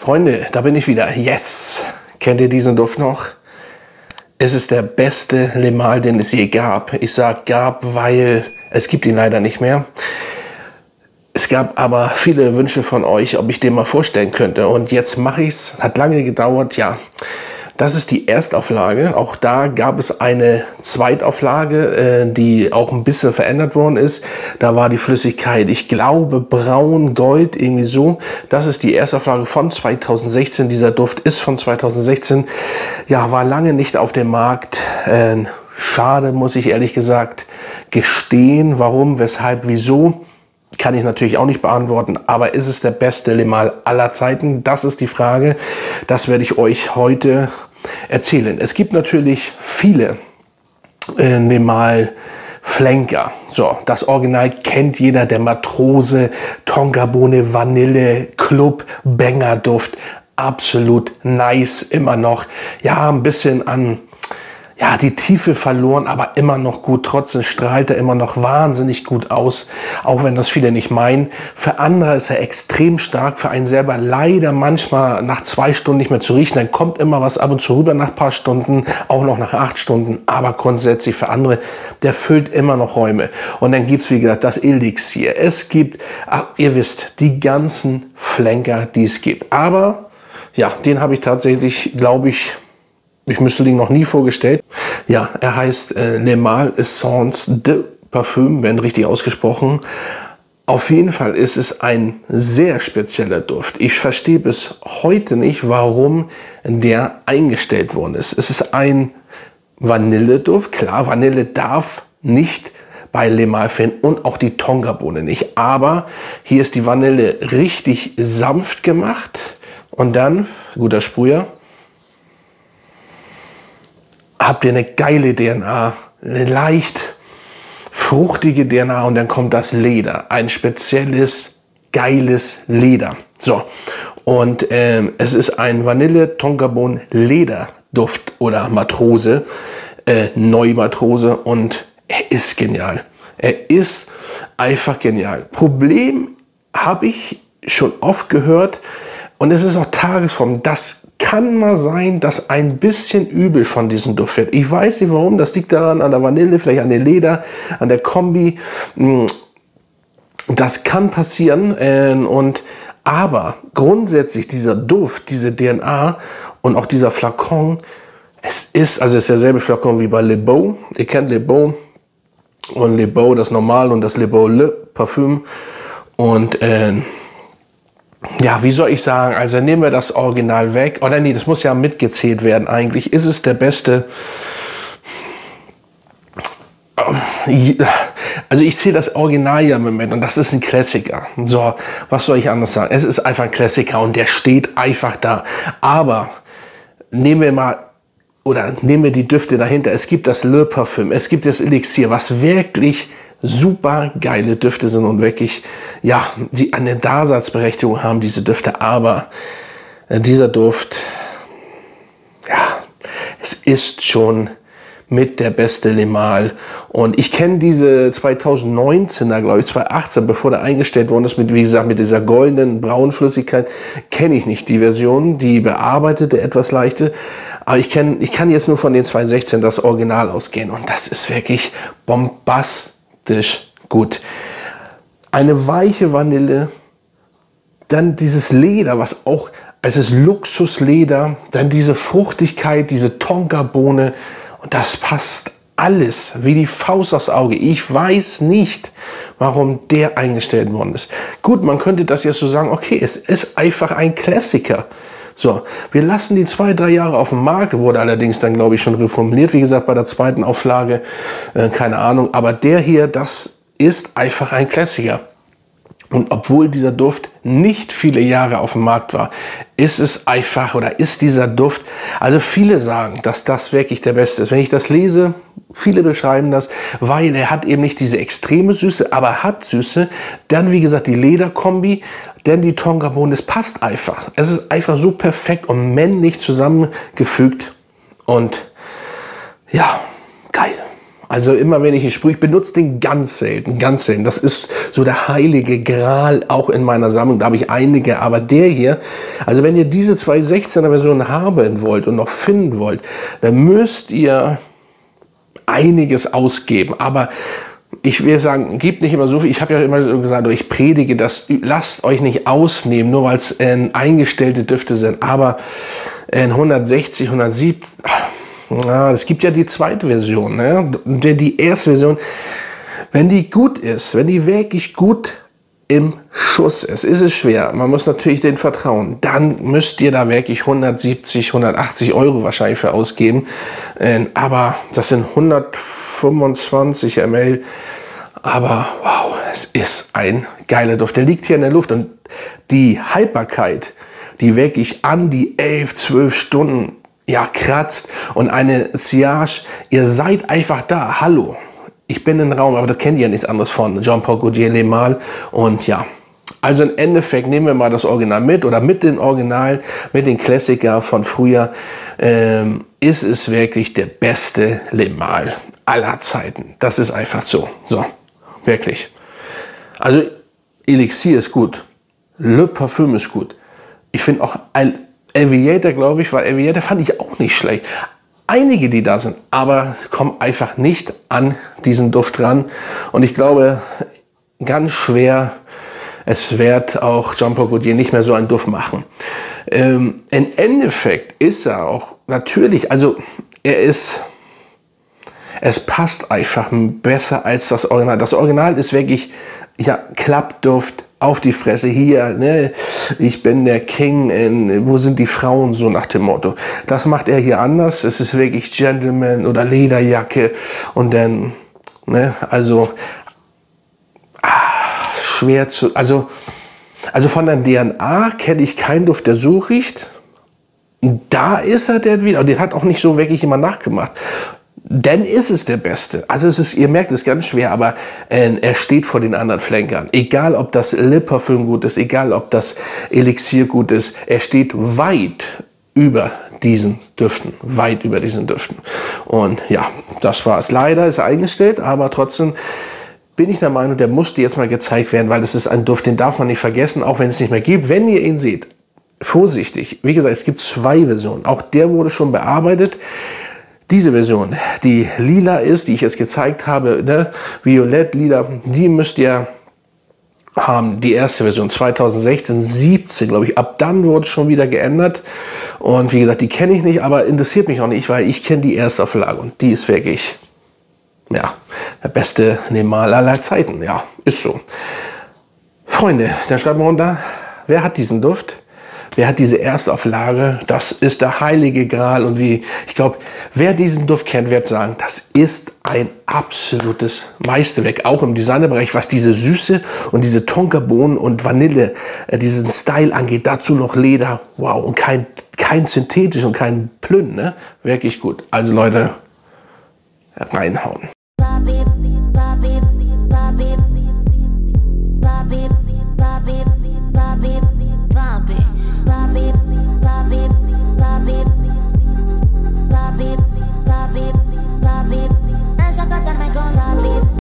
Freunde, da bin ich wieder. Yes! Kennt ihr diesen Duft noch? Es ist der beste Limal, den es je gab. Ich sage gab, weil es gibt ihn leider nicht mehr. Es gab aber viele Wünsche von euch, ob ich den mal vorstellen könnte. Und jetzt mache ich es. Hat lange gedauert, ja. Das ist die Erstauflage. Auch da gab es eine Zweitauflage, die auch ein bisschen verändert worden ist. Da war die Flüssigkeit, ich glaube, braun, gold, irgendwie so. Das ist die Erstauflage von 2016. Dieser Duft ist von 2016. Ja, war lange nicht auf dem Markt. Schade, muss ich ehrlich gesagt gestehen. Warum, weshalb, wieso? Kann ich natürlich auch nicht beantworten, aber ist es der beste Limal aller Zeiten? Das ist die Frage. Das werde ich euch heute erzählen. Es gibt natürlich viele Limal Flanker. So, das Original kennt jeder, der Matrose, Tonkabohne, Vanille, Club, Banger Duft. Absolut nice, immer noch. Ja, ein bisschen an die Tiefe verloren, aber immer noch gut. Trotzdem strahlt er immer noch wahnsinnig gut aus, auch wenn das viele nicht meinen. Für andere ist er extrem stark, für einen selber leider manchmal nach 2 Stunden nicht mehr zu riechen. Dann kommt immer was ab und zu rüber nach ein paar Stunden, auch noch nach 8 Stunden. Aber grundsätzlich für andere, der füllt immer noch Räume. Und dann gibt es, wie gesagt, das Elixier. Es gibt, ihr wisst, die ganzen Flanker, die es gibt. Aber ja, den habe ich tatsächlich, glaube ich müsste den noch nie vorgestellt. Ja, er heißt Limal Essence de Parfum, wenn richtig ausgesprochen. Auf jeden Fall ist es ein sehr spezieller Duft. Ich verstehe bis heute nicht, warum der eingestellt worden ist. Es ist ein Vanilleduft. Klar, Vanille darf nicht bei Limal fehlen und auch die Tonkabohne nicht. Aber hier ist die Vanille richtig sanft gemacht. Und dann, guter Sprüher, habt ihr eine geile DNA, eine leicht fruchtige DNA und dann kommt das Leder, ein spezielles, geiles Leder. So, und es ist ein Vanille-Tonkabohnen-Lederduft oder Matrose, Neumatrose und er ist genial. Er ist einfach genial. Problem habe ich schon oft gehört und es ist auch Tagesform, das kann mal sein, dass ein bisschen übel von diesem Duft wird. Ich weiß nicht warum, das liegt daran, an der Vanille, vielleicht an dem Leder, an der Kombi. Das kann passieren. Aber grundsätzlich dieser Duft, diese DNA und auch dieser Flakon, es ist derselbe Flakon wie bei Le Beau. Ihr kennt Le Beau und Le Beau, das Normal und das Le Beau Le Parfum. Und ja, wie soll ich sagen, also nehmen wir das Original weg, oder nee, das muss ja mitgezählt werden eigentlich, ist es der beste, also ich sehe das Original ja im Moment und das ist ein Klassiker, so, was soll ich anders sagen, es ist einfach ein Klassiker und der steht einfach da, aber nehmen wir die Düfte dahinter, es gibt das Le Parfum, es gibt das Elixier, was wirklich super geile Düfte sind und wirklich, ja, die eine Daseinsberechtigung haben, diese Düfte, aber dieser Duft, ja, es ist schon mit der beste Limal und ich kenne diese 2019er, glaube ich, 2018, bevor der eingestellt worden ist, wie gesagt, mit dieser goldenen, braunen Flüssigkeit, kenne ich nicht die Version, die bearbeitete, etwas leichte, aber ich kann jetzt nur von den 2016 das Original ausgehen und das ist wirklich bombastisch gut. Eine weiche Vanille, dann dieses Leder, was auch, es ist Luxusleder, dann diese Fruchtigkeit, diese Tonkabohne und das passt alles wie die Faust aufs Auge. Ich weiß nicht, warum der eingestellt worden ist. Gut, man könnte das jetzt so sagen, okay, es ist einfach ein Klassiker. So, wir lassen die 2-3 Jahre auf dem Markt, wurde allerdings dann, glaube ich, schon reformuliert, wie gesagt, bei der zweiten Auflage, keine Ahnung, aber der hier, das ist einfach ein Klassiker. Und obwohl dieser Duft nicht viele Jahre auf dem Markt war, ist es einfach, oder ist dieser Duft, also viele sagen, dass das wirklich der beste ist. Wenn ich das lese, viele beschreiben das, weil er hat eben nicht diese extreme Süße, aber hat Süße. Dann, wie gesagt, die Lederkombi, denn die Tonkabohne, es passt einfach. Es ist einfach so perfekt und männlich zusammengefügt. Und ja, geil. Also immer wenn ich ihn sprühe, ich benutze den ganz selten, ganz selten. Das ist so der heilige Gral auch in meiner Sammlung. Da habe ich einige, aber der hier, also wenn ihr diese 216er Version haben wollt und noch finden wollt, dann müsst ihr einiges ausgeben. Aber ich will sagen, gebt nicht immer so viel. Ich habe ja immer so gesagt, ich predige das, lasst euch nicht ausnehmen, nur weil es eingestellte Düfte sind. Aber 160, 170, ja, es gibt ja die zweite Version, ne? Die erste Version, wenn die gut ist, wenn die wirklich gut im Schuss ist es schwer. Man muss natürlich den vertrauen. Dann müsst ihr da wirklich 170, 180 Euro wahrscheinlich für ausgeben. Aber das sind 125 ml. Aber wow, es ist ein geiler Duft. Der liegt hier in der Luft und die Haltbarkeit, die wirklich an die 11, 12 Stunden ja, kratzt und eine Sillage, ihr seid einfach da. Hallo, ich bin im Raum, aber das kennt ihr ja nichts anderes von Jean-Paul Gaultier Le Male. Und ja, also im Endeffekt nehmen wir mal das Original mit oder mit den Originalen, mit den Klassiker von früher, ist es wirklich der beste Le Male aller Zeiten. Das ist einfach so. So, wirklich. Also Elixier ist gut, Le Parfum ist gut. Ich finde auch Aviator, glaube ich, weil Aviator fand ich auch nicht schlecht. Einige, die da sind, aber kommen einfach nicht an diesen Duft ran. Und ich glaube, ganz schwer, es wird auch Jean-Paul Gaultier nicht mehr so einen Duft machen. Im Endeffekt ist er auch natürlich, also es passt einfach besser als das Original. Das Original ist wirklich, ja, Klappduft auf die Fresse hier, ne? Ich bin der King, wo sind die Frauen, so nach dem Motto. Das macht er hier anders, es ist wirklich Gentleman oder Lederjacke und dann, ne, also schwer zu, also von der DNA kenne ich keinen Duft, der so riecht. Da ist er der wieder, und den hat auch nicht so wirklich jemand nachgemacht. Dann ist es der Beste. Also es ist, ihr merkt es ganz schwer, aber er steht vor den anderen Flankern. Egal, ob das Le Parfum gut ist, egal, ob das Elixier gut ist, er steht weit über diesen Düften. Weit über diesen Düften. Und ja, das war es. Leider ist er eingestellt, aber trotzdem bin ich der Meinung, der musste jetzt mal gezeigt werden, weil das ist ein Duft, den darf man nicht vergessen, auch wenn es nicht mehr gibt. Wenn ihr ihn seht, vorsichtig. Wie gesagt, es gibt zwei Versionen. Auch der wurde schon bearbeitet. Diese Version, die lila ist, die ich jetzt gezeigt habe, ne, violett, lila, die müsst ihr haben. Die erste Version 2016, 17, glaube ich. Ab dann wurde es schon wieder geändert. Und wie gesagt, die kenne ich nicht, aber interessiert mich auch nicht, weil ich kenne die Erstauflage und die ist wirklich, ja, der beste Le Male aller Zeiten. Ja, ist so. Freunde, dann schreibt mal runter, wer hat diesen Duft? Wer hat diese Erstauflage? Das ist der heilige Gral. Und wie, ich glaube, wer diesen Duft kennt, wird sagen, das ist ein absolutes Meisterwerk. Auch im Designerbereich, was diese Süße und diese Tonkabohnen und Vanille, diesen Style angeht. Dazu noch Leder. Wow. Und kein synthetisch und kein Plünn. Ne? Wirklich gut. Also Leute, reinhauen.